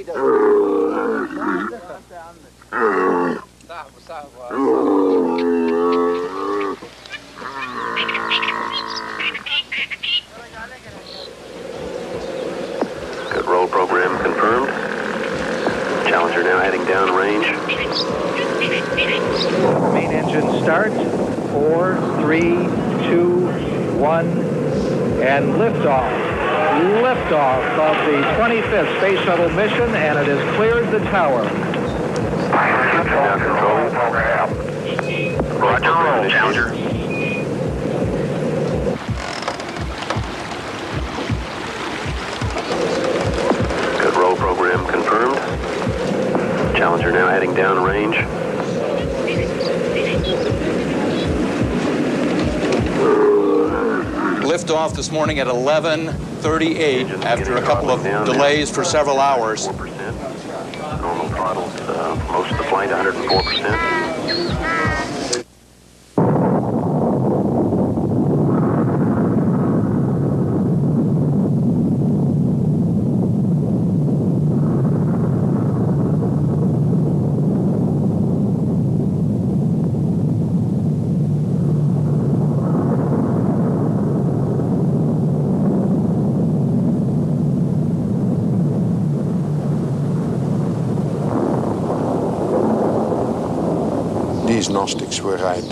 he doesn't. Good roll program confirmed. Challenger now heading down range. Main engine start. 4, 3, 2, 1, and liftoff. Liftoff of the 25th Space Shuttle mission, and it has cleared the tower. Now control. Roger, roll, Challenger. Good roll program confirmed. Challenger now heading down range. Liftoff this morning at 11:38 after a couple of delays for several hours. 4%. Normal throttles, most of the flight 104%. These Gnostics were right.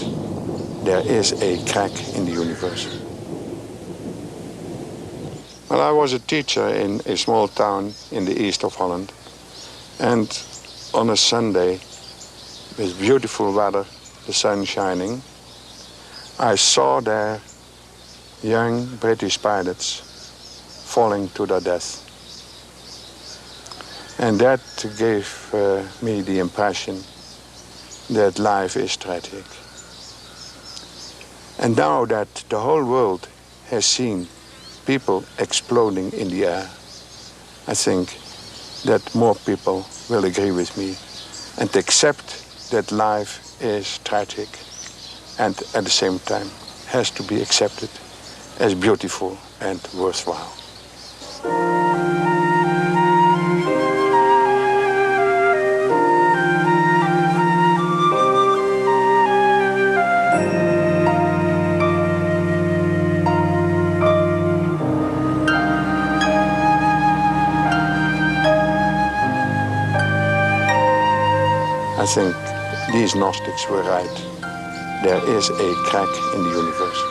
There is a crack in the universe. Well, I was a teacher in a small town in the east of Holland. And on a Sunday, with beautiful weather, the sun shining, I saw there young British pilots falling to their death. And that gave me the impression that life is tragic. And now that the whole world has seen people exploding in the air, I think that more people will agree with me and accept that life is tragic and at the same time has to be accepted as beautiful and worthwhile. I think these Gnostics were right. There is a crack in the universe.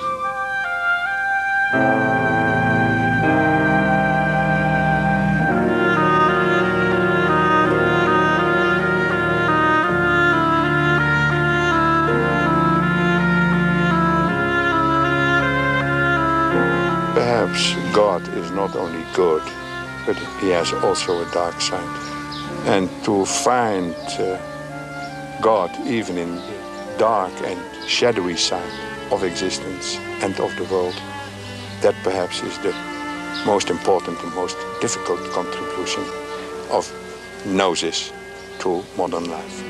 Perhaps God is not only good, but he has also a dark side. And to find God even in the dark and shadowy side of existence and of the world, that perhaps is the most important and most difficult contribution of Gnosis to modern life.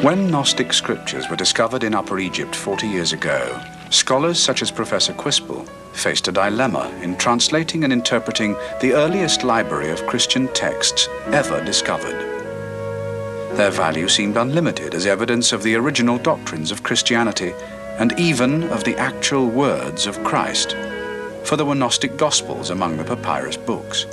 When Gnostic scriptures were discovered in Upper Egypt 40 years ago, scholars such as Professor Quispel faced a dilemma in translating and interpreting the earliest library of Christian texts ever discovered. Their value seemed unlimited as evidence of the original doctrines of Christianity and even of the actual words of Christ, for there were Gnostic Gospels among the papyrus books.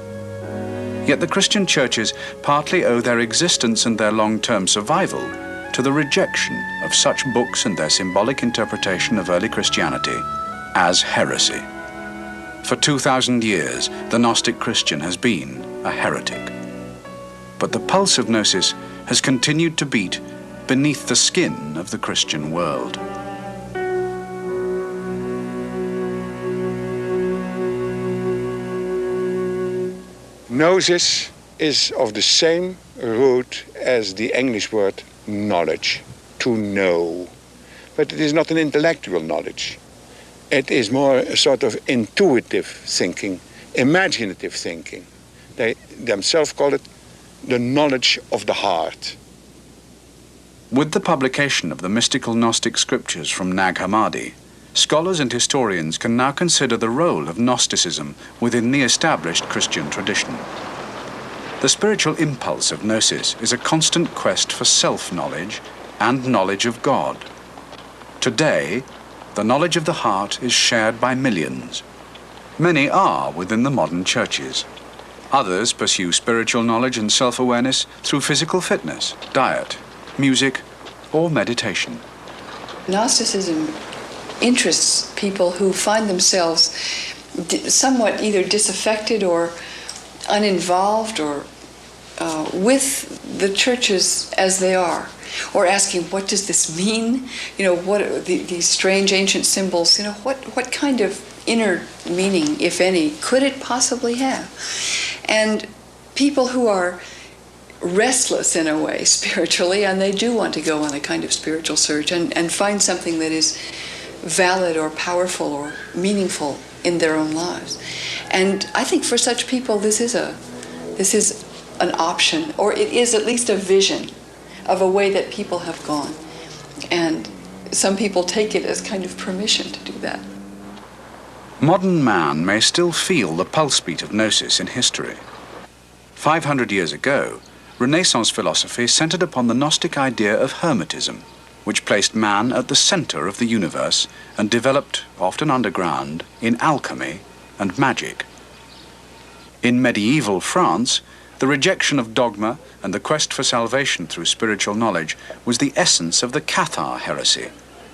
Yet the Christian churches partly owe their existence and their long-term survival to the rejection of such books and their symbolic interpretation of early Christianity as heresy. For 2,000 years, the Gnostic Christian has been a heretic. But the pulse of Gnosis has continued to beat beneath the skin of the Christian world. Gnosis is of the same root as the English word knowledge, to know. But it is not an intellectual knowledge. It is more a sort of intuitive thinking, imaginative thinking. They themselves call it the knowledge of the heart. With the publication of the mystical Gnostic scriptures from Nag Hammadi, scholars and historians can now consider the role of Gnosticism within the established Christian tradition. The spiritual impulse of Gnosis is a constant quest for self-knowledge and knowledge of God. Today, the knowledge of the heart is shared by millions. Many are within the modern churches. Others pursue spiritual knowledge and self-awareness through physical fitness, diet, music, or meditation. Gnosticism interests people who find themselves somewhat either disaffected or uninvolved or with the churches as they are, or asking, what does this mean? You know, what are these strange ancient symbols? You know, what kind of inner meaning, if any, could it possibly have? And people who are restless in a way spiritually, and they do want to go on a kind of spiritual search and find something that is valid or powerful or meaningful in their own lives. And I think for such people this is an option, or it is at least a vision of a way that people have gone. And some people take it as kind of permission to do that. Modern man may still feel the pulse beat of Gnosis in history. 500 years ago, Renaissance philosophy centered upon the Gnostic idea of hermetism, which placed man at the center of the universe and developed, often underground, in alchemy and magic. In medieval France, the rejection of dogma and the quest for salvation through spiritual knowledge was the essence of the Cathar heresy,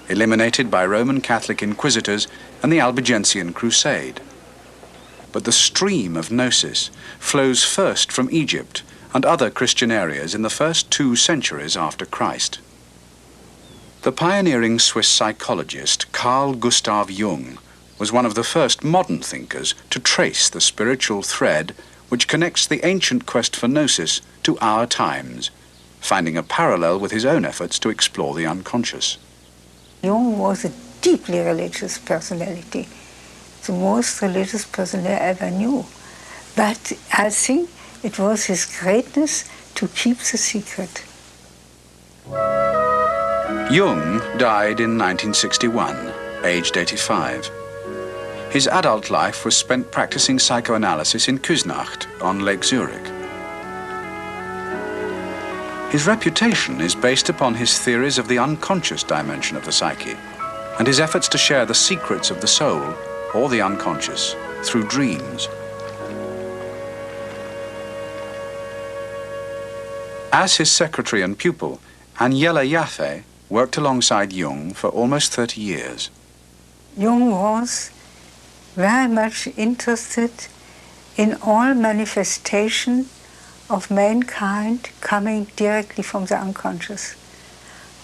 eliminated by Roman Catholic inquisitors and the Albigensian Crusade. But the stream of Gnosis flows first from Egypt and other Christian areas in the first 2 centuries after Christ. The pioneering Swiss psychologist Carl Gustav Jung was one of the first modern thinkers to trace the spiritual thread which connects the ancient quest for Gnosis to our times, finding a parallel with his own efforts to explore the unconscious. Jung was a deeply religious personality, the most religious person I ever knew. But I think it was his greatness to keep the secret. Jung died in 1961, aged 85. His adult life was spent practicing psychoanalysis in Küsnacht on Lake Zurich. His reputation is based upon his theories of the unconscious dimension of the psyche and his efforts to share the secrets of the soul or the unconscious through dreams. As his secretary and pupil, Agnella Jaffe worked alongside Jung for almost 30 years. Jung was very much interested in all manifestation of mankind coming directly from the unconscious.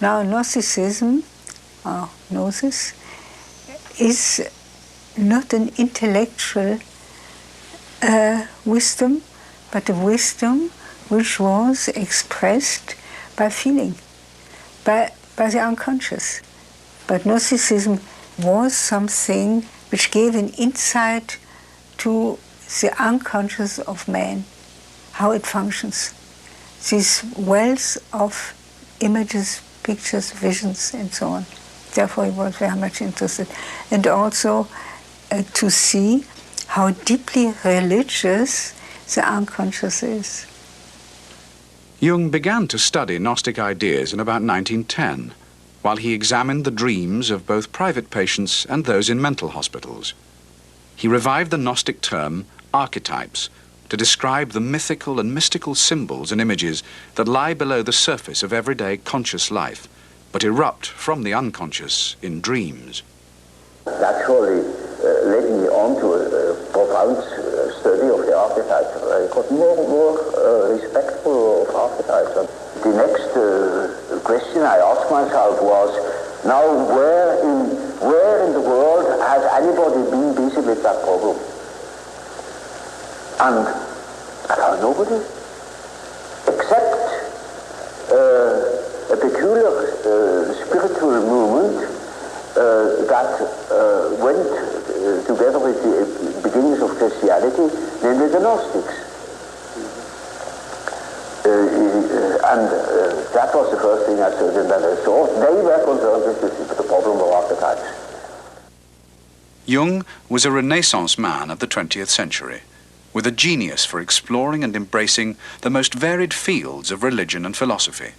Now, Gnosticism, or Gnosis, is not an intellectual wisdom, but a wisdom which was expressed by feeling, by the unconscious. But Gnosticism was something which gave an insight to the unconscious of man, how it functions. These wells of images, pictures, visions, and so on. Therefore, he was very much interested. And also to see how deeply religious the unconscious is. Jung began to study Gnostic ideas in about 1910, while he examined the dreams of both private patients and those in mental hospitals. He revived the Gnostic term archetypes to describe the mythical and mystical symbols and images that lie below the surface of everyday conscious life, but erupt from the unconscious in dreams. That surely led me on to a profound study of the archetypes. I got more respectful of archetypes. And the next question I asked myself was, now where in the world has anybody been busy with that problem? And I found nobody, except a peculiar spiritual movement that went together with the beginnings of Christianity, namely the Gnostics. And that was the first thing I studied, and then I saw they were concerned with the problem of archetypes. Jung was a Renaissance man of the 20th century, with a genius for exploring and embracing the most varied fields of religion and philosophy.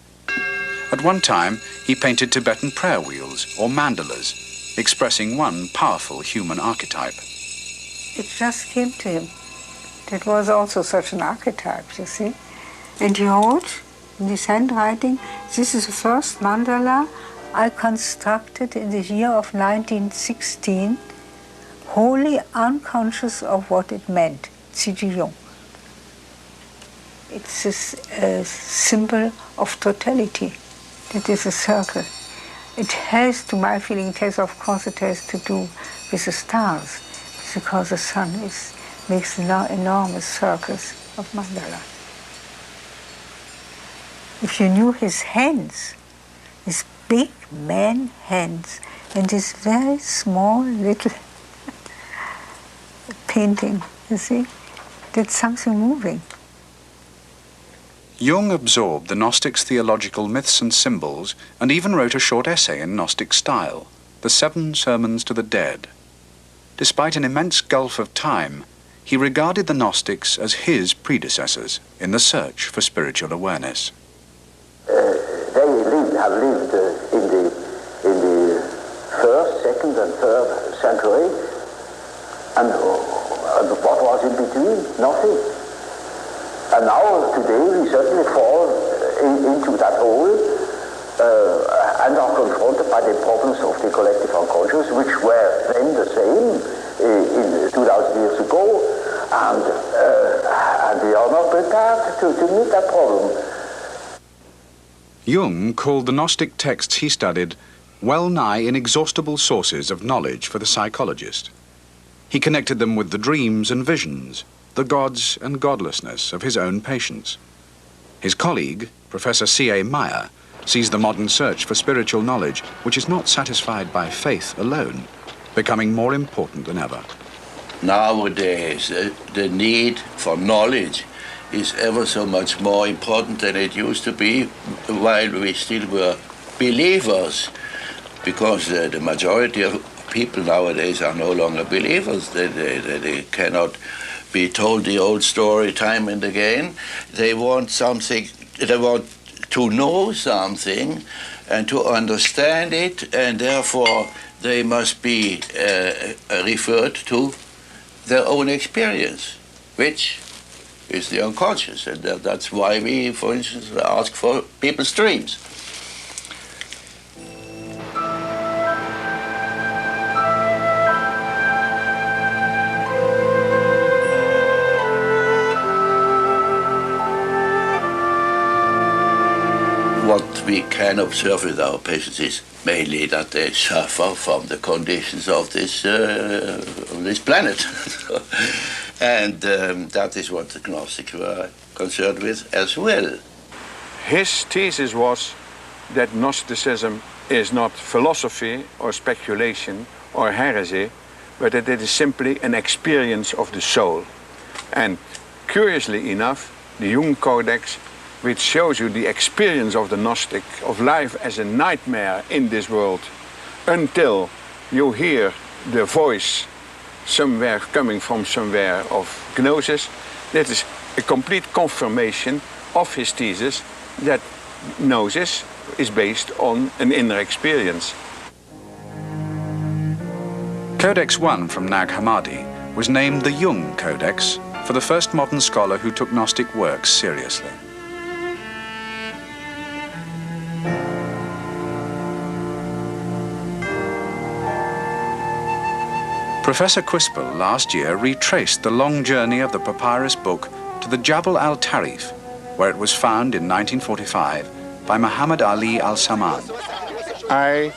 At one time, he painted Tibetan prayer wheels or mandalas, expressing one powerful human archetype. It just came to him. That was also such an archetype, you see. And he wrote in his handwriting, this is the first mandala I constructed in the year of 1916, wholly unconscious of what it meant. C.G. Jung. It's a symbol of totality. It is a circle. It has, to my feeling, of course, it has to do with the stars, because the sun makes enormous circles of mandala. If you knew his hands, his big man hands, and his very small little painting, you see, that's something moving. Jung absorbed the Gnostics' theological myths and symbols and even wrote a short essay in Gnostic style, The 7 Sermons to the Dead. Despite an immense gulf of time, he regarded the Gnostics as his predecessors in the search for spiritual awareness. They have lived in the 1st, 2nd and 3rd century, and what was in between? Nothing. And now, today, we certainly fall into that hole and are confronted by the problems of the collective unconscious, which were then the same in 2,000 years ago, and we are not prepared to meet that problem. Jung called the Gnostic texts he studied well-nigh inexhaustible sources of knowledge for the psychologist. He connected them with the dreams and visions, the gods and godlessness of his own patients. His colleague, Professor C.A. Meyer, sees the modern search for spiritual knowledge, which is not satisfied by faith alone, becoming more important than ever. Nowadays, the need for knowledge is ever so much more important than it used to be while we still were believers, because the majority of people nowadays are no longer believers. They cannot be told the old story time and again. They want something, they want to know something and to understand it, and therefore they must be referred to their own experience, which is the unconscious, and that's why we, for instance, ask for people's dreams. What we can observe with our patients is mainly that they suffer from the conditions of this planet. And that is what the Gnostics were concerned with as well. His thesis was that Gnosticism is not philosophy or speculation or heresy, but that it is simply an experience of the soul. And curiously enough, the Jung Codex, which shows you the experience of the Gnostic, of life as a nightmare in this world, until you hear the voice somewhere coming from somewhere of Gnosis. That is a complete confirmation of his thesis that Gnosis is based on an inner experience. Codex 1 from Nag Hammadi was named the Jung Codex for the first modern scholar who took Gnostic works seriously. Professor Quispel last year retraced the long journey of the papyrus book to the Jabal al-Tarif, where it was found in 1945 by Muhammad Ali al-Saman. I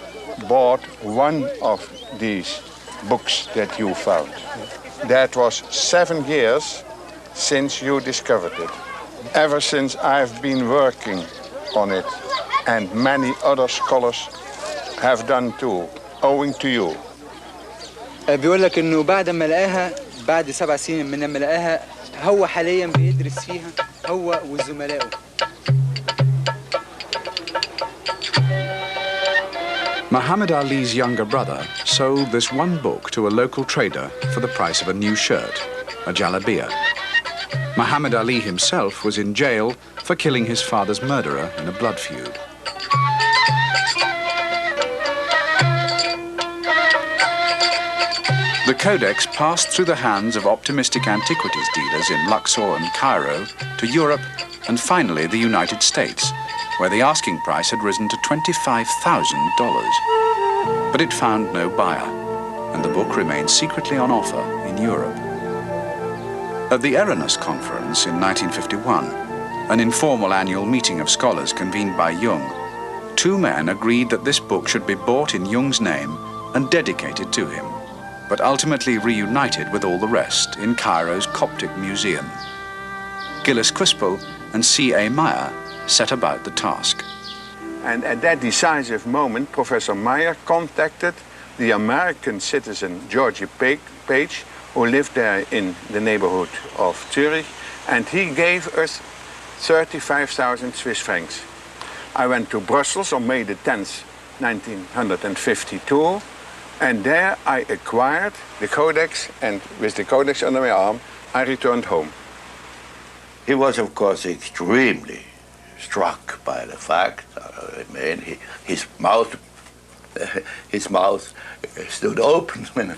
bought one of these books that you found. That was 7 years since you discovered it. Ever since I've been working on it, and many other scholars have done too, owing to you. بيقول لك انه بعد ما لقاها بعد 7 سنين من لما لقاها هو حاليا بيدرس فيها هو وزملائه. Muhammad Ali's younger brother sold this one book to a local trader for the price of a new shirt, a jalabia. Muhammad Ali himself was in jail for killing his father's murderer in a blood feud. The Codex passed through the hands of optimistic antiquities dealers in Luxor and Cairo to Europe and finally the United States, where the asking price had risen to $25,000. But it found no buyer, and the book remained secretly on offer in Europe. At the Eranus Conference in 1951, an informal annual meeting of scholars convened by Jung, two men agreed that this book should be bought in Jung's name and dedicated to him, but ultimately reunited with all the rest in Cairo's Coptic Museum. Gillis Quispel and C.A. Meyer set about the task. And at that decisive moment, Professor Meyer contacted the American citizen Georgie Page, who lived there in the neighborhood of Zurich, and he gave us 35,000 Swiss francs. I went to Brussels on May the 10th, 1952, and there I acquired the Codex, and with the Codex under my arm, I returned home. He was, of course, extremely struck by the fact. I mean, his mouth stood open when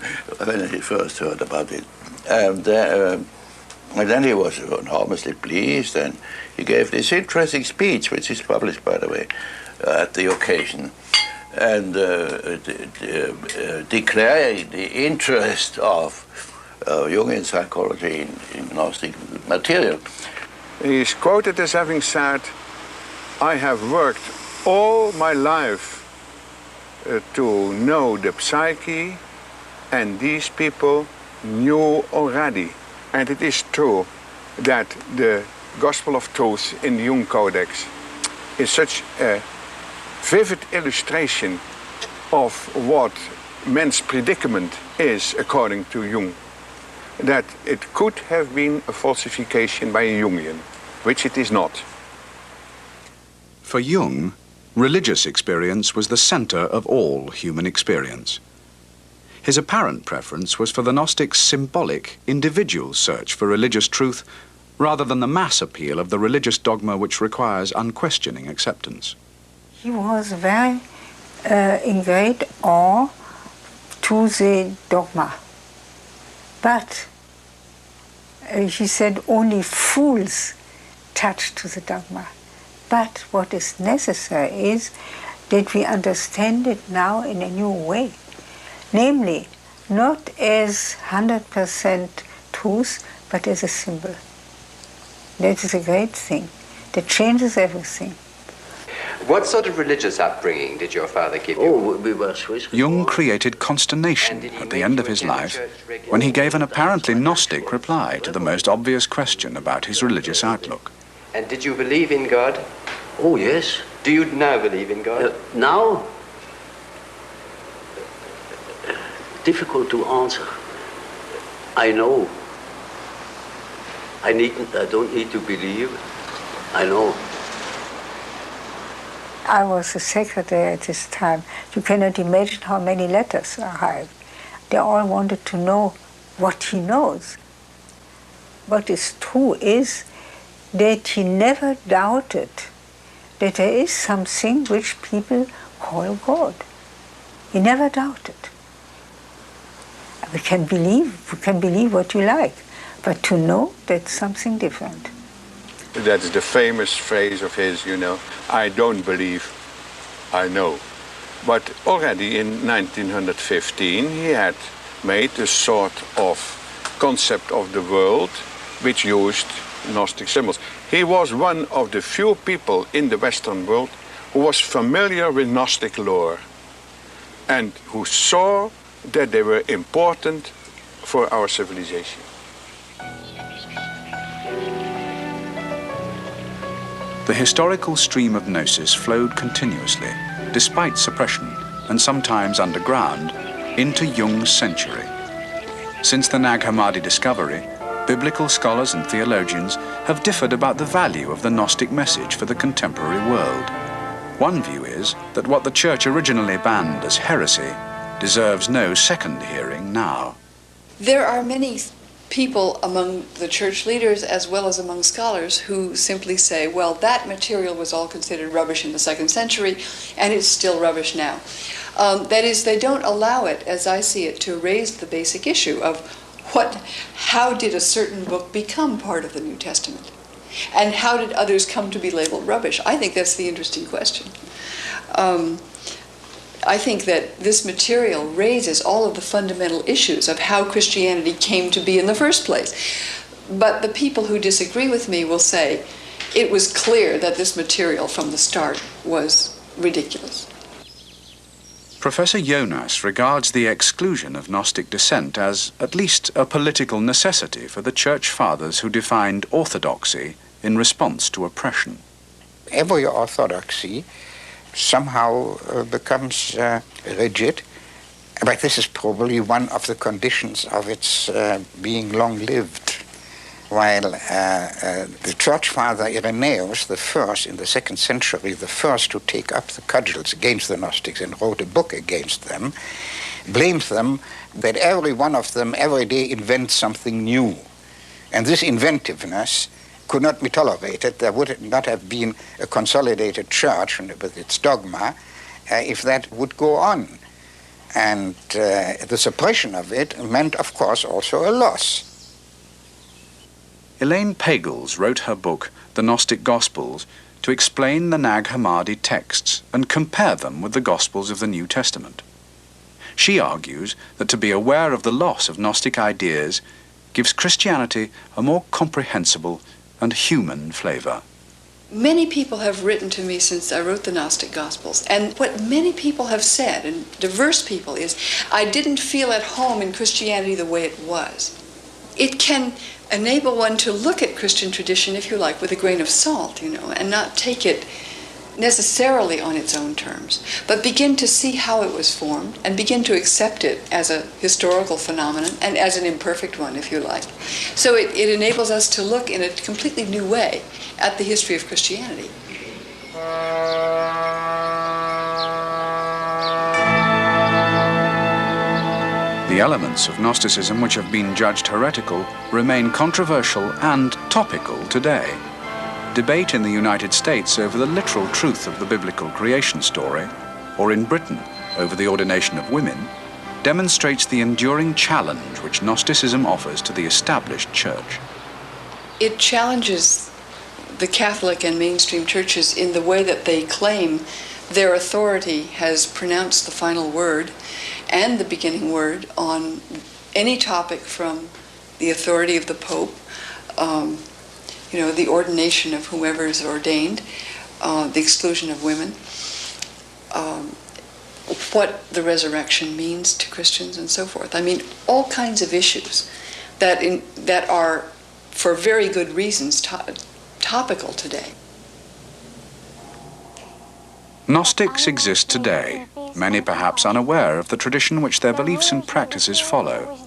he first heard about it. And then he was enormously pleased, and he gave this interesting speech, which is published, by the way, at the occasion, and declaring the interest of Jungian psychology in Gnostic material. He is quoted as having said, "I have worked all my life to know the psyche, and these people knew already." And it is true that the Gospel of Truth in the Jung Codex is such a vivid illustration of what man's predicament is according to Jung, that it could have been a falsification by a Jungian, which it is not. For Jung, religious experience was the center of all human experience. His apparent preference was for the Gnostics' symbolic, individual search for religious truth rather than the mass appeal of the religious dogma which requires unquestioning acceptance. He was very in great awe to the dogma. But he said only fools touch to the dogma. But what is necessary is that we understand it now in a new way. Namely, not as 100% truth, but as a symbol. That is a great thing. That changes everything. What sort of religious upbringing did your father give you? Oh, we were Swiss. Jung created consternation at the end of his life when he gave an apparently Gnostic reply to the most obvious question about his religious outlook. And did you believe in God? Oh, yes. Do you now believe in God? Now? Difficult to answer. I know. I don't need to believe. I know. I was a secretary at this time. You cannot imagine how many letters arrived. They all wanted to know what he knows. What is true is that he never doubted that there is something which people call God. He never doubted. We can believe what you like, but to know that's something different. That's the famous phrase of his, you know, I don't believe, I know. But already in 1915 he had made a sort of concept of the world which used Gnostic symbols. He was one of the few people in the Western world who was familiar with Gnostic lore and who saw that they were important for our civilization. The historical stream of Gnosis flowed continuously, despite suppression, and sometimes underground, into Jung's century. Since the Nag Hammadi discovery, biblical scholars and theologians have differed about the value of the Gnostic message for the contemporary world. One view is that what the Church originally banned as heresy deserves no second hearing now. There are many people among the church leaders as well as among scholars who simply say, well, that material was all considered rubbish in the 2nd century and it's still rubbish now. That is, they don't allow it, as I see it, to raise the basic issue of how did a certain book become part of the New Testament? And how did others come to be labeled rubbish? I think that's the interesting question. I think that this material raises all of the fundamental issues of how Christianity came to be in the first place. But the people who disagree with me will say it was clear that this material from the start was ridiculous. Professor Jonas regards the exclusion of Gnostic dissent as at least a political necessity for the Church Fathers who defined orthodoxy in response to oppression. Every orthodoxy somehow becomes rigid, but this is probably one of the conditions of its being long-lived. While the Church Father Irenaeus, the first in the 2nd century, the first to take up the cudgels against the Gnostics and wrote a book against them, blames them that every one of them every day invents something new. And this inventiveness could not be tolerated. There would not have been a consolidated church with its dogma if that would go on. And the suppression of it meant, of course, also a loss. Elaine Pagels wrote her book, The Gnostic Gospels, to explain the Nag Hammadi texts and compare them with the Gospels of the New Testament. She argues that to be aware of the loss of Gnostic ideas gives Christianity a more comprehensible and human flavor. Many people have written to me since I wrote the Gnostic Gospels, and what many people have said, and diverse people, is I didn't feel at home in Christianity the way it was. It can enable one to look at Christian tradition, if you like, with a grain of salt, and not take it necessarily on its own terms, but begin to see how it was formed and begin to accept it as a historical phenomenon and as an imperfect one, if you like. So it enables us to look in a completely new way at the history of Christianity. The elements of Gnosticism which have been judged heretical remain controversial and topical today. Debate in the United States over the literal truth of the biblical creation story, or in Britain over the ordination of women, demonstrates the enduring challenge which Gnosticism offers to the established church. It challenges the Catholic and mainstream churches in the way that they claim their authority has pronounced the final word and the beginning word on any topic, from the authority of the Pope, the ordination of whomever is ordained, the exclusion of women, what the resurrection means to Christians, and so forth. I mean, all kinds of issues that are, for very good reasons, topical today. Gnostics exist today, many perhaps unaware of the tradition which their beliefs and practices follow.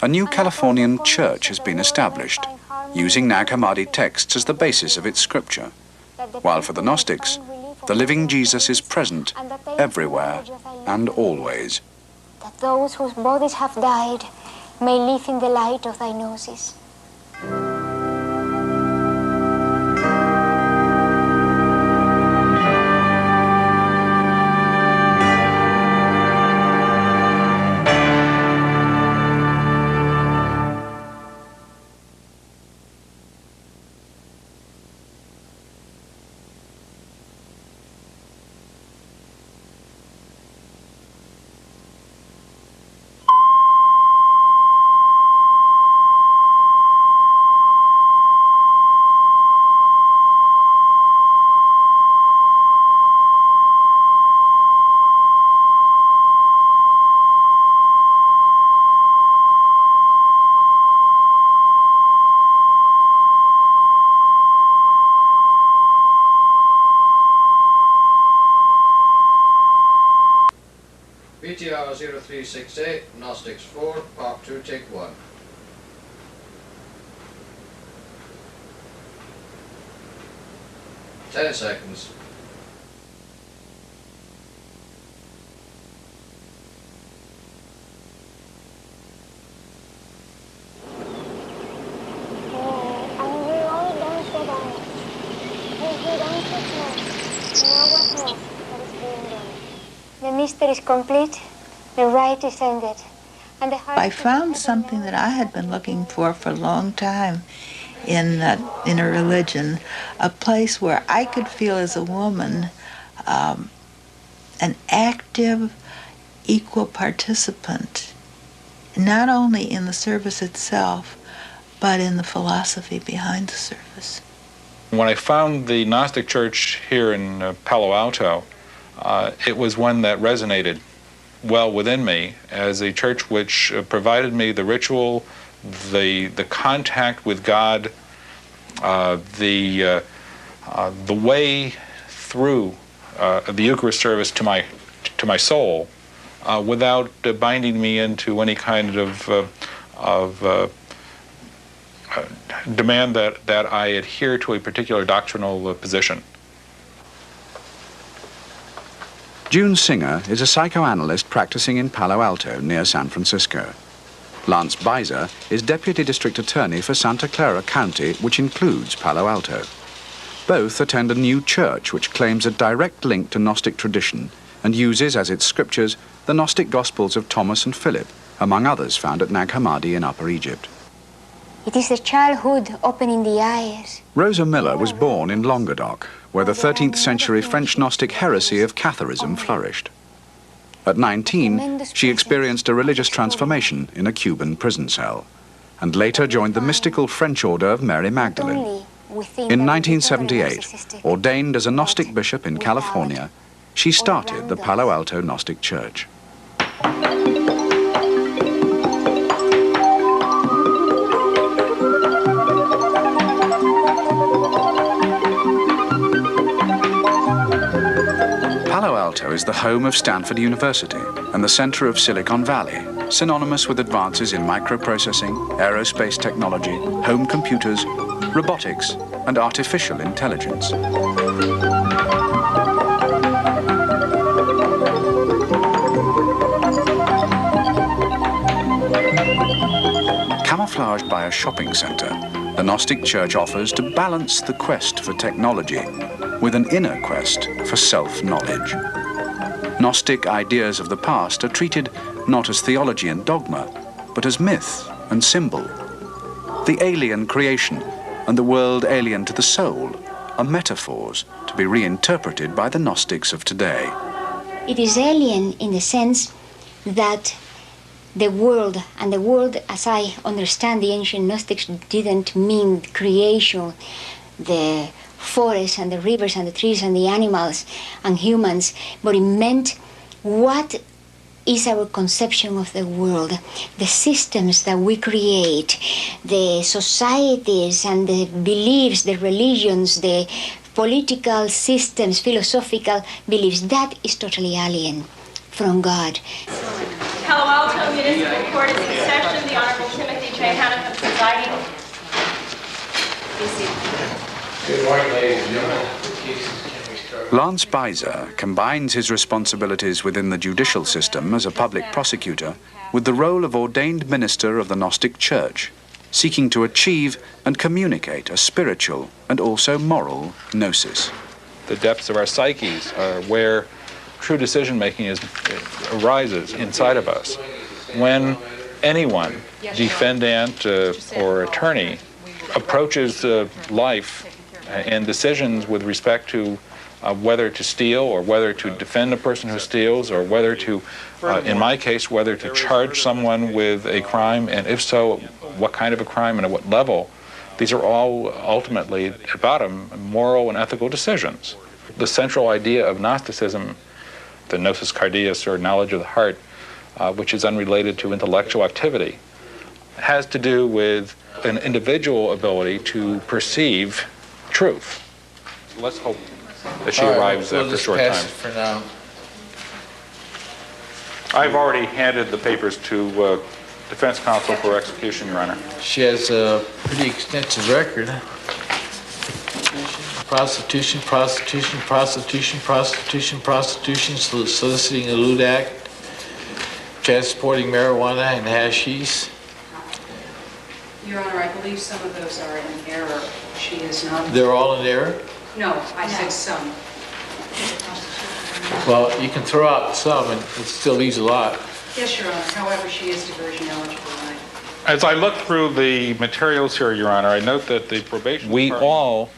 A new Californian church has been established, using Nag Hammadi texts as the basis of its scripture, while for the Gnostics, the living Jesus is present everywhere and always. That those whose bodies have died may live in the light of thy gnosis. BTR 0368, Gnostics 4, Part 2, Take 1. Ten seconds. The mystery is complete, the rite is ended, and the heart... I found something that I had been looking for a long time in a religion, a place where I could feel as a woman an active, equal participant, not only in the service itself, but in the philosophy behind the service. When I found the Gnostic church here in Palo Alto, it was one that resonated well within me as a church which provided me the ritual, the contact with God, the way through the Eucharist service to my soul, without binding me into any kind of demand that I adhere to a particular doctrinal position. June Singer is a psychoanalyst practicing in Palo Alto near San Francisco. Lance Beiser is Deputy District Attorney for Santa Clara County, which includes Palo Alto. Both attend a new church which claims a direct link to Gnostic tradition and uses as its scriptures the Gnostic Gospels of Thomas and Philip, among others found at Nag Hammadi in Upper Egypt. It is the childhood opening the eyes. Rosa Miller was born in Languedoc, where the 13th century French Gnostic heresy of Catharism flourished. At 19, she experienced a religious transformation in a Cuban prison cell, and later joined the mystical French order of Mary Magdalene. In 1978, ordained as a Gnostic bishop in California, she started the Palo Alto Gnostic Church. Palo Alto is the home of Stanford University and the center of Silicon Valley, synonymous with advances in microprocessing, aerospace technology, home computers, robotics, and artificial intelligence. Camouflaged by a shopping center, the Gnostic Church offers to balance the quest for technology with an inner quest for self-knowledge. Gnostic ideas of the past are treated not as theology and dogma, but as myth and symbol. The alien creation and the world alien to the soul are metaphors to be reinterpreted by the Gnostics of today. It is alien in the sense that the world, and the world as I understand the ancient Gnostics, didn't mean creation, the forests and the rivers and the trees and the animals and humans, but it meant what is our conception of the world, the systems that we create, the societies and the beliefs, the religions, the political systems, philosophical beliefs. That is totally alien from God. Palo Alto Municipal Court is in session. The Honorable Timothy J. Hannafin presiding. Be seated. Good morning, ladies and gentlemen. Lance Beiser combines his responsibilities within the judicial system as a public prosecutor with the role of ordained minister of the Gnostic Church, seeking to achieve and communicate a spiritual and also moral gnosis. The depths of our psyches are where true decision-making arises inside of us. When anyone, defendant or attorney, approaches life and decisions with respect to whether to steal or whether to defend a person who steals or whether to, in my case, whether to charge someone with a crime, and if so, what kind of a crime and at what level, these are all ultimately, at bottom, moral and ethical decisions. The central idea of Gnosticism, the gnosis cardias, or knowledge of the heart, which is unrelated to intellectual activity, has to do with an individual ability to perceive truth. Let's hope that she arrives after a short time. For now. I've already handed the papers to defense counsel for execution, Your Honor. She has a pretty extensive record. Prostitution, prostitution, prostitution, prostitution, prostitution, soliciting a lewd act, transporting marijuana and hashish. Your Honor, I believe some of those are in error. She is not. They're all in error? No, I said some. Well, you can throw out some and it still leaves a lot. Yes, Your Honor. However, she is diversion eligible. As I look through the materials here, Your Honor, I note that the probation we all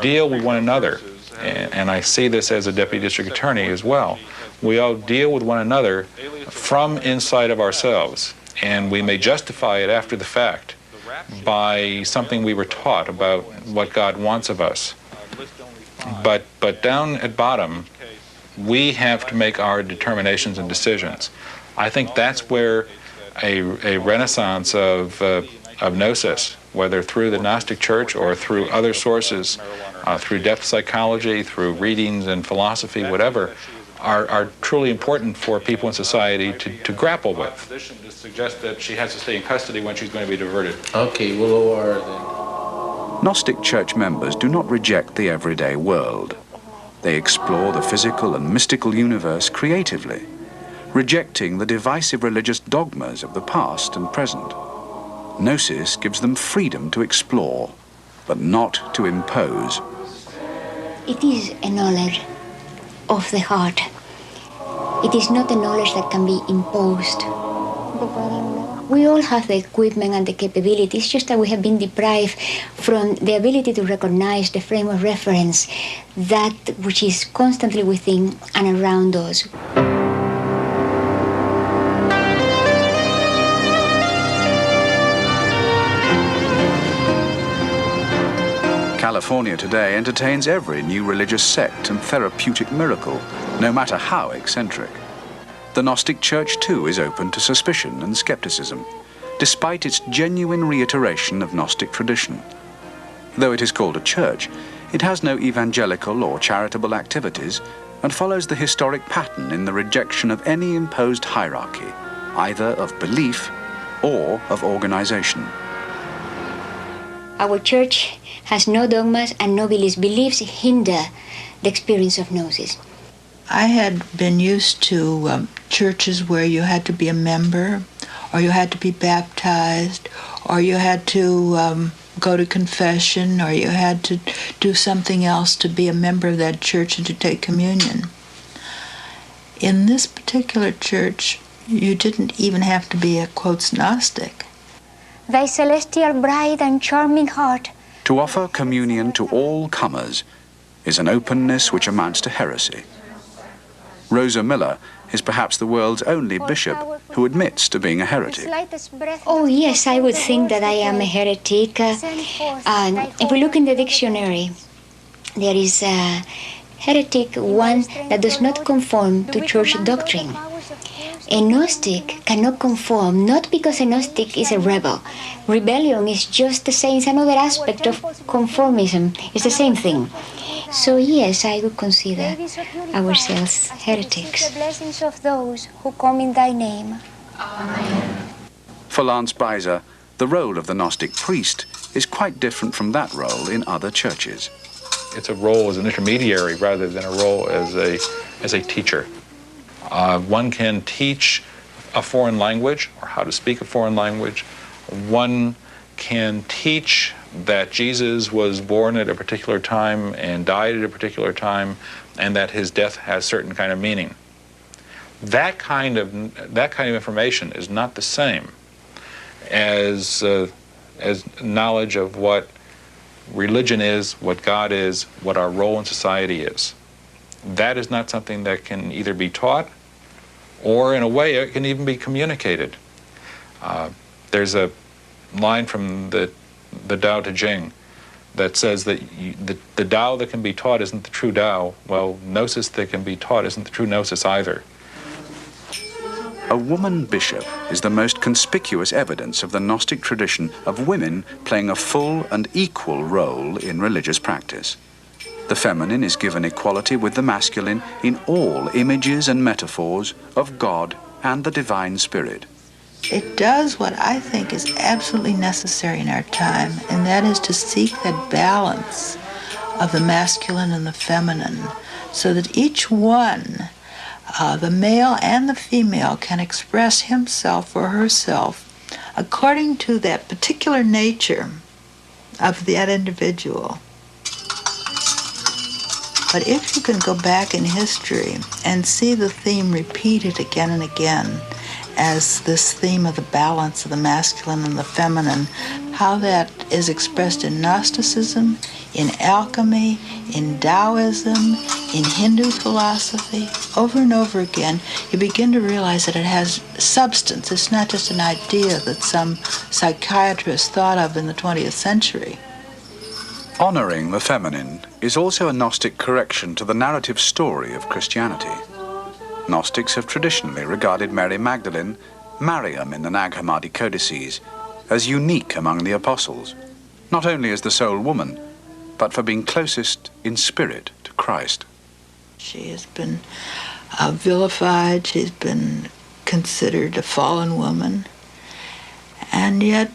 deal with one another, and I see this as a deputy district attorney as well. We all deal with one another from inside of ourselves, and we may justify it after the fact by something we were taught about what God wants of us. But down at bottom, we have to make our determinations and decisions. I think that's where a renaissance of gnosis, whether through the Gnostic Church or through other sources, through depth psychology, through readings and philosophy, whatever, are truly important for people in society to grapple with. To suggest that she has to stay in custody when she's going to be diverted. Okay, we'll lower then. Gnostic Church members do not reject the everyday world. They explore the physical and mystical universe creatively, rejecting the divisive religious dogmas of the past and present. Gnosis gives them freedom to explore, but not to impose. It is a knowledge of the heart. It is not a knowledge that can be imposed. We all have the equipment and the capabilities, just that we have been deprived from the ability to recognize the frame of reference, that which is constantly within and around us. California today entertains every new religious sect and therapeutic miracle, no matter how eccentric. The Gnostic Church, too, is open to suspicion and skepticism, despite its genuine reiteration of Gnostic tradition. Though it is called a church, it has no evangelical or charitable activities and follows the historic pattern in the rejection of any imposed hierarchy, either of belief or of organization. Our church has no dogmas and no beliefs. Beliefs hinder the experience of gnosis. I had been used to churches where you had to be a member, or you had to be baptized, or you had to go to confession, or you had to do something else to be a member of that church and to take communion. In this particular church, you didn't even have to be a, quote, Gnostic. Thy celestial bride and charming heart. To offer communion to all comers is an openness which amounts to heresy. Rosa Miller is perhaps the world's only bishop who admits to being a heretic. Oh, yes, I would think that I am a heretic. If we look in the dictionary, there is a heretic, one that does not conform to church doctrine. A Gnostic cannot conform, not because a Gnostic is a rebel. Rebellion is just the same, it's another aspect of conformism. It's the same thing. So yes, I would consider ourselves heretics. The blessings of those who come in thy name. Amen. For Lance Beiser, the role of the Gnostic priest is quite different from that role in other churches. It's a role as an intermediary rather than a role as a teacher. One can teach a foreign language or how to speak a foreign language. One can teach that Jesus was born at a particular time and died at a particular time, and that his death has certain kind of meaning. That kind of information is not the same as knowledge of what religion is, what God is, what our role in society is. That is not something that can either be taught or, in a way, it can even be communicated. There's a line from the Tao Te Ching that says that the Tao that can be taught isn't the true Tao. Well, Gnosis that can be taught isn't the true Gnosis either. A woman bishop is the most conspicuous evidence of the Gnostic tradition of women playing a full and equal role in religious practice. The feminine is given equality with the masculine in all images and metaphors of God and the divine spirit. It does what I think is absolutely necessary in our time, and that is to seek that balance of the masculine and the feminine, so that each one, the male and the female, can express himself or herself according to that particular nature of that individual. But if you can go back in history and see the theme repeated again and again as this theme of the balance of the masculine and the feminine, how that is expressed in Gnosticism, in alchemy, in Taoism, in Hindu philosophy, over and over again, you begin to realize that it has substance. It's not just an idea that some psychiatrist thought of in the 20th century. Honoring the feminine is also a Gnostic correction to the narrative story of Christianity. Gnostics have traditionally regarded Mary Magdalene, Mariam in the Nag Hammadi codices, as unique among the apostles, not only as the sole woman, but for being closest in spirit to Christ. She has been vilified, she's been considered a fallen woman, and yet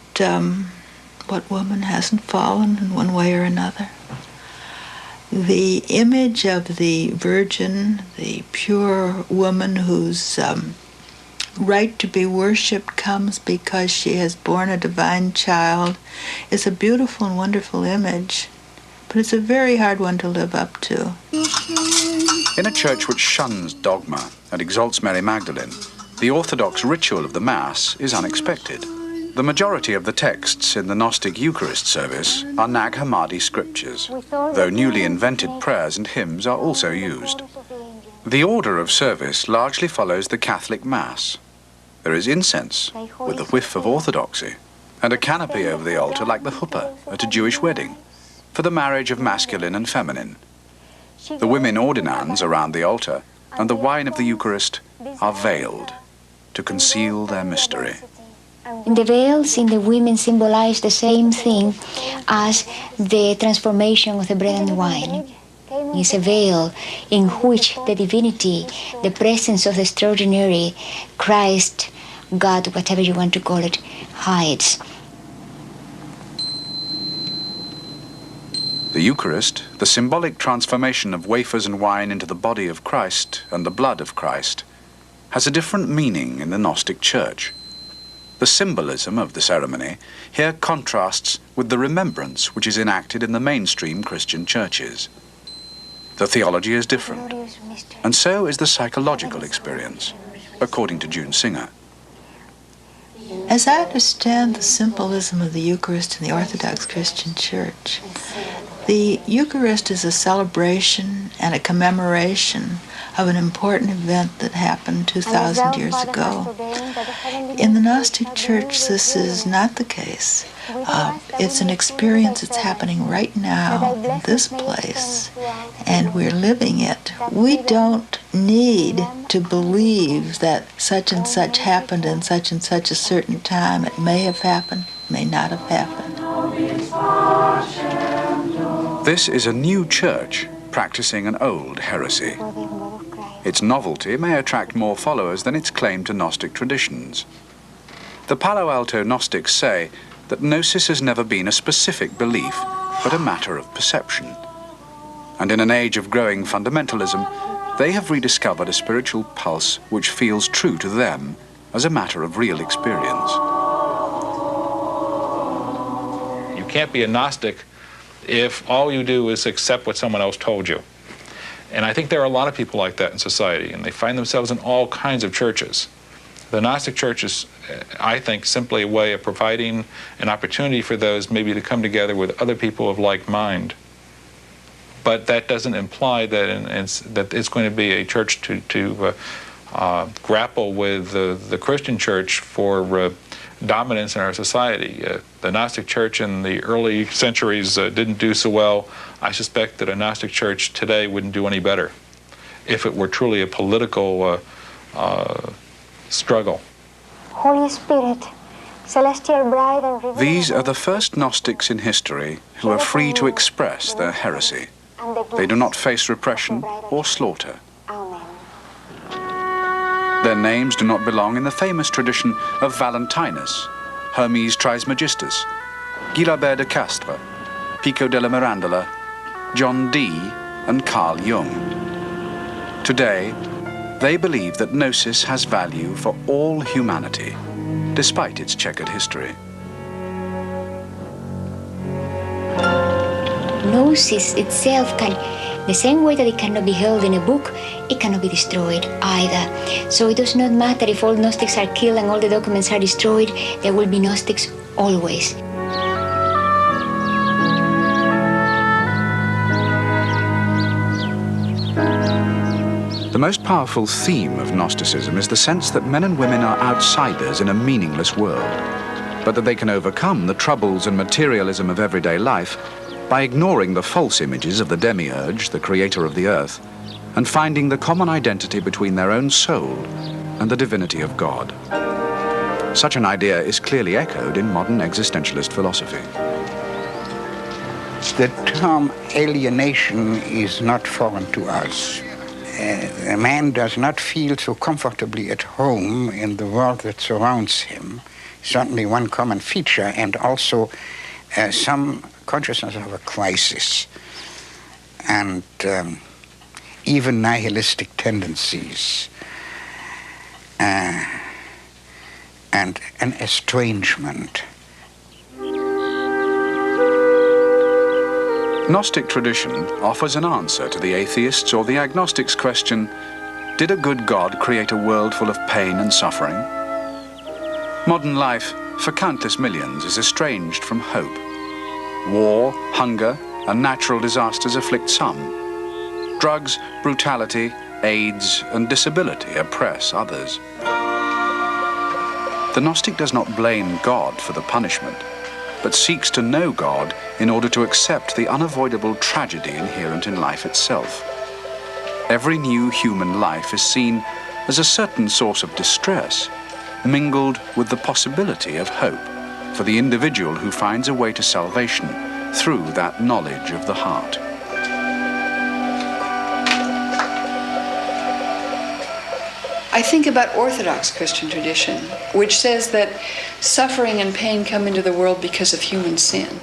what woman hasn't fallen in one way or another? The image of the virgin, the pure woman whose right to be worshipped comes because she has borne a divine child, is a beautiful and wonderful image, but it's a very hard one to live up to. In a church which shuns dogma and exalts Mary Magdalene, the Orthodox ritual of the Mass is unexpected. The majority of the texts in the Gnostic Eucharist service are Nag Hammadi scriptures, though newly invented prayers and hymns are also used. The order of service largely follows the Catholic Mass. There is incense, with a whiff of orthodoxy, and a canopy over the altar like the huppah at a Jewish wedding, for the marriage of masculine and feminine. The women ordinands around the altar and the wine of the Eucharist are veiled to conceal their mystery. The veils in the women symbolize the same thing as the transformation of the bread and wine. It's a veil in which the divinity, the presence of the extraordinary, Christ, God, whatever you want to call it, hides. The Eucharist, the symbolic transformation of wafers and wine into the body of Christ and the blood of Christ, has a different meaning in the Gnostic Church. The symbolism of the ceremony here contrasts with the remembrance which is enacted in the mainstream Christian churches. The theology is different, and so is the psychological experience, according to June Singer. As I understand the symbolism of the Eucharist in the Orthodox Christian Church, the Eucharist is a celebration and a commemoration of an important event that happened 2,000 years ago. In the Gnostic Church, this is not the case. It's an experience that's happening right now in this place, and we're living it. We don't need to believe that such and such happened in such and such a certain time. It may have happened, may not have happened. This is a new church practicing an old heresy. Its novelty may attract more followers than its claim to Gnostic traditions. The Palo Alto Gnostics say that Gnosis has never been a specific belief, but a matter of perception. And in an age of growing fundamentalism, they have rediscovered a spiritual pulse which feels true to them as a matter of real experience. You can't be a Gnostic if all you do is accept what someone else told you. And I think there are a lot of people like that in society, and they find themselves in all kinds of churches. The Gnostic Church is, I think, simply a way of providing an opportunity for those maybe to come together with other people of like mind. But that doesn't imply that, that it's going to be a church to grapple with the Christian church for dominance in our society. The Gnostic Church in the early centuries didn't do so well. I suspect that a Gnostic Church today wouldn't do any better if it were truly a political struggle. Holy Spirit, celestial bride and These are the first Gnostics in history who are free to express their heresy. They do not face repression or slaughter. Their names do not belong in the famous tradition of Valentinus, Hermes Trismegistus, Guilabert de Castres, Pico della Mirandola, John Dee, and Carl Jung. Today, they believe that Gnosis has value for all humanity, despite its checkered history. Gnosis itself The same way that it cannot be held in a book, it cannot be destroyed either. So it does not matter if all Gnostics are killed and all the documents are destroyed, there will be Gnostics always. The most powerful theme of Gnosticism is the sense that men and women are outsiders in a meaningless world, but that they can overcome the troubles and materialism of everyday life by ignoring the false images of the demiurge, the creator of the earth, and finding the common identity between their own soul and the divinity of God. Such an idea is clearly echoed in modern existentialist philosophy. The term alienation is not foreign to us. A man does not feel so comfortably at home in the world that surrounds him. Certainly one common feature, and also some consciousness of a crisis, and even nihilistic tendencies, and an estrangement. Gnostic tradition offers an answer to the atheists' or the agnostics' question, did a good God create a world full of pain and suffering? Modern life, for countless millions, is estranged from hope. War, hunger, and natural disasters afflict some. Drugs, brutality, AIDS, and disability oppress others. The Gnostic does not blame God for the punishment, but seeks to know God in order to accept the unavoidable tragedy inherent in life itself. Every new human life is seen as a certain source of distress, mingled with the possibility of hope for the individual who finds a way to salvation through that knowledge of the heart. I think about Orthodox Christian tradition, which says that suffering and pain come into the world because of human sin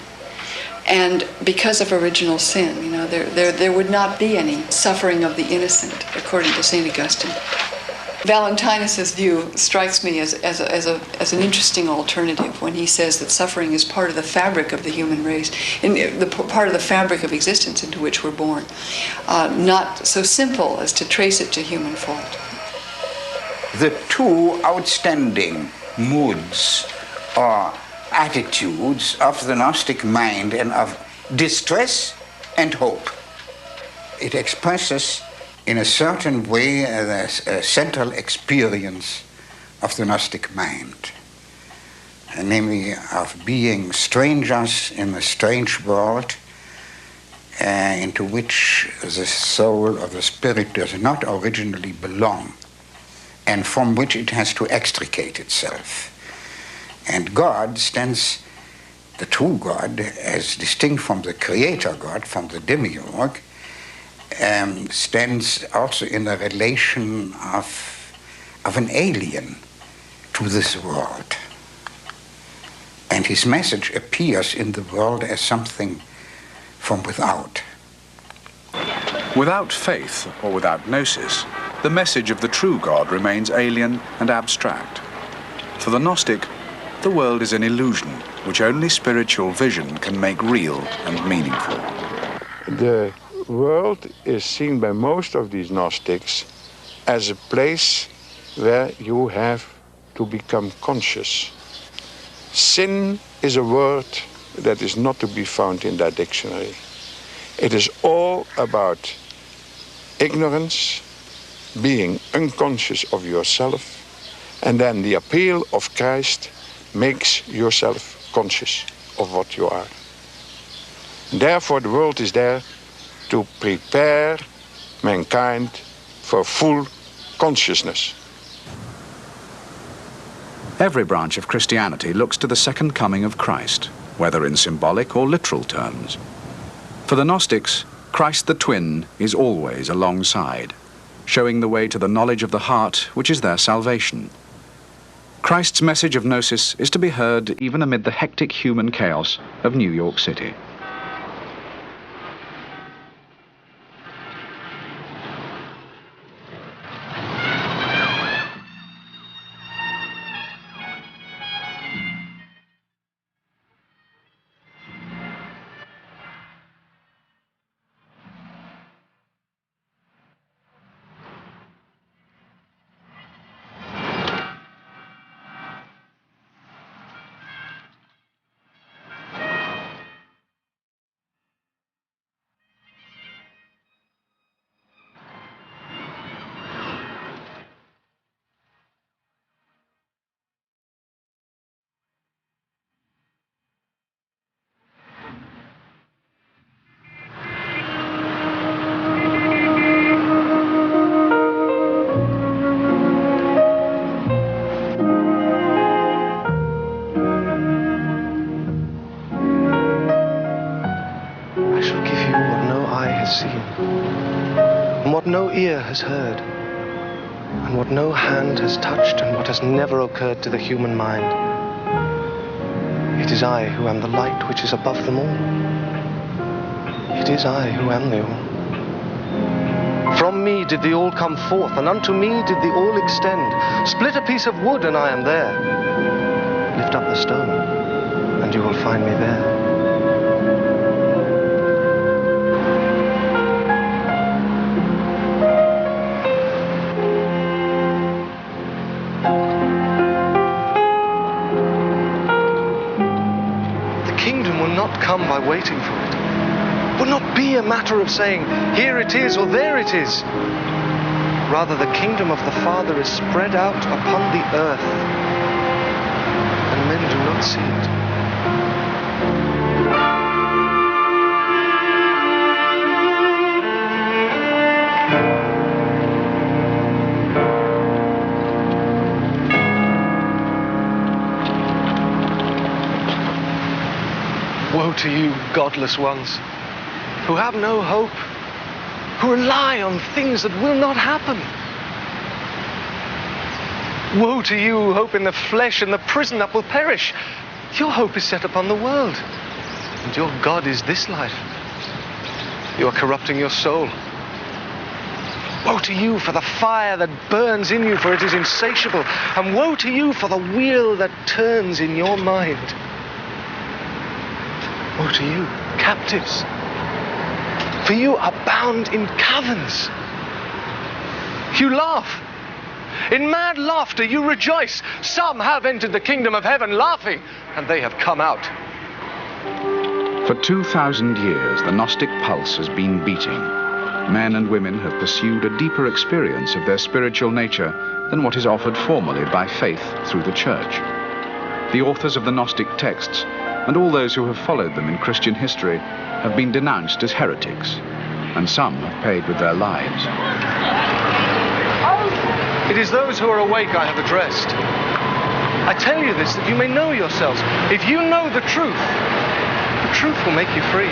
and because of original sin. You know, there would not be any suffering of the innocent, according to St. Augustine. Valentinus' view strikes me as an interesting alternative when he says that suffering is part of the fabric of the human race, part of the fabric of existence into which we're born, not so simple as to trace it to human fault. The two outstanding moods or attitudes of the Gnostic mind and of distress and hope. It expresses in a certain way a central experience of the Gnostic mind, namely of being strangers in a strange world into which the soul or the spirit does not originally belong, and from which it has to extricate itself. And God stands, the true God, as distinct from the creator God, from the demiurge, stands also in the relation of an alien to this world. And his message appears in the world as something from without. Without faith or without gnosis, the message of the true God remains alien and abstract. For the Gnostic, the world is an illusion which only spiritual vision can make real and meaningful. The world is seen by most of these Gnostics as a place where you have to become conscious. Sin is a word that is not to be found in that dictionary. It is all about ignorance, being unconscious of yourself, and then the appeal of Christ makes yourself conscious of what you are. Therefore, the world is there to prepare mankind for full consciousness. Every branch of Christianity looks to the second coming of Christ, whether in symbolic or literal terms. For the Gnostics, Christ the twin is always alongside, showing the way to the knowledge of the heart, which is their salvation. Christ's message of gnosis is to be heard even amid the hectic human chaos of New York City. forgive you what no eye has seen, and what no ear has heard, and what no hand has touched, and what has never occurred to the human mind. It is I who am the light which is above them all. It is I who am the all. From me did the all come forth, and unto me did the all extend. Split a piece of wood, and I am there. Lift up the stone, and you will find me there. The kingdom will not come by waiting for it. It will not be a matter of saying, here it is or there it is. Rather, the kingdom of the Father is spread out upon the earth, and men do not see it. Woe to you, godless ones, who have no hope, who rely on things that will not happen. Woe to you who hope in the flesh and the prison that will perish. Your hope is set upon the world, and your God is this life. You are corrupting your soul. Woe to you for the fire that burns in you, for it is insatiable. And woe to you for the wheel that turns in your mind. Woe to you, captives, for you are bound in caverns. You laugh. In mad laughter you rejoice. Some have entered the kingdom of heaven laughing, and they have come out. For 2,000 years, the Gnostic pulse has been beating. Men and women have pursued a deeper experience of their spiritual nature than what is offered formally by faith through the Church. The authors of the Gnostic texts, and all those who have followed them in Christian history, have been denounced as heretics, and some have paid with their lives. It is those who are awake I have addressed. I tell you this that you may know yourselves. If you know the truth will make you free.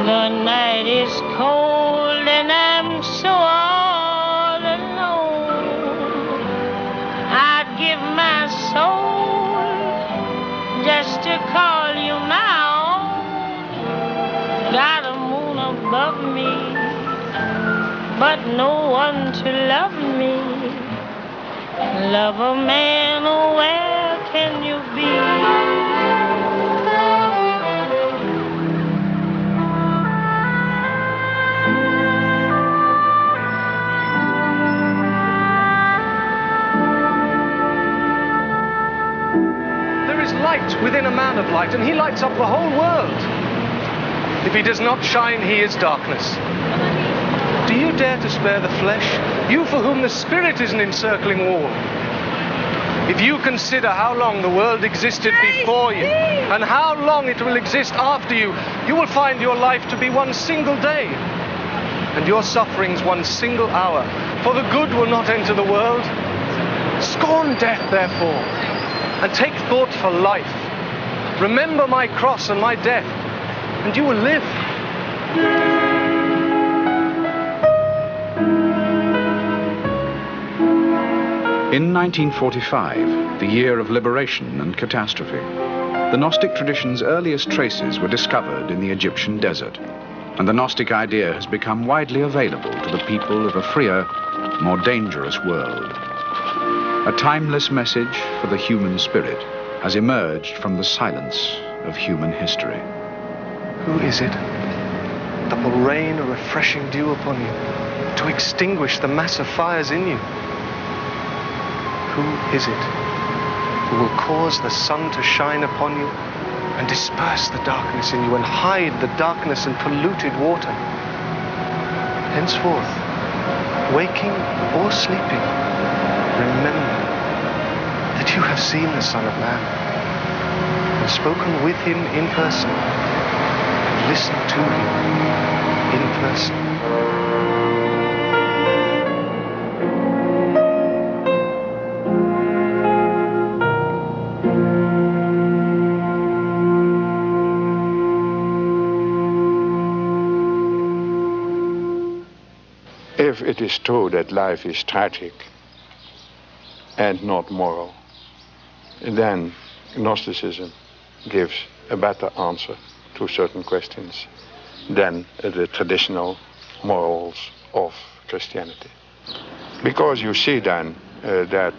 The night is cold and I'm so all alone. I'd give my soul just to call you my own. Got a moon above me, but no one to love me. Lover man, oh, where can you be? Light within a man of light, and he lights up the whole world. If he does not shine, he is darkness. Do you dare to spare the flesh, you for whom the Spirit is an encircling wall? If you consider how long the world existed before you, and how long it will exist after you, you will find your life to be one single day, and your sufferings one single hour. For the good will not enter the world. Scorn death, therefore, and take thought for life. Remember my cross and my death, and you will live. In 1945, the year of liberation and catastrophe, the Gnostic tradition's earliest traces were discovered in the Egyptian desert, and the Gnostic idea has become widely available to the people of a freer, more dangerous world. A timeless message for the human spirit has emerged from the silence of human history. Who is it that will rain a refreshing dew upon you to extinguish the massive fires in you? Who is it who will cause the sun to shine upon you and disperse the darkness in you and hide the darkness in polluted water? Henceforth, waking or sleeping, remember seen the Son of Man, and spoken with him in person, and listened to him in person. If it is true that life is tragic and not moral, then Gnosticism gives a better answer to certain questions than the traditional morals of Christianity. Because you see then that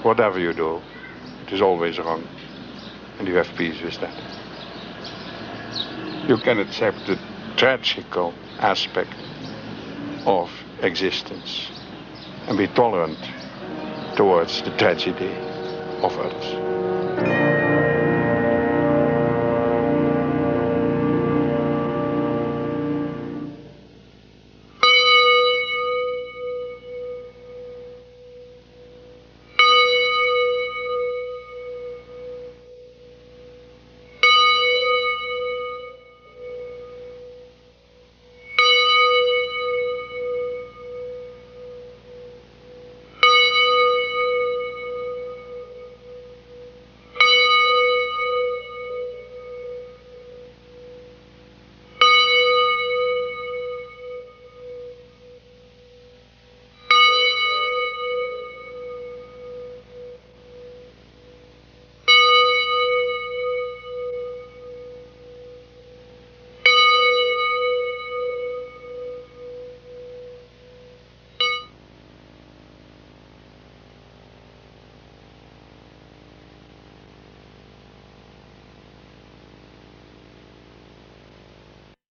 whatever you do, it is always wrong, and you have peace with that. You can accept the tragical aspect of existence and be tolerant towards the tragedy of others.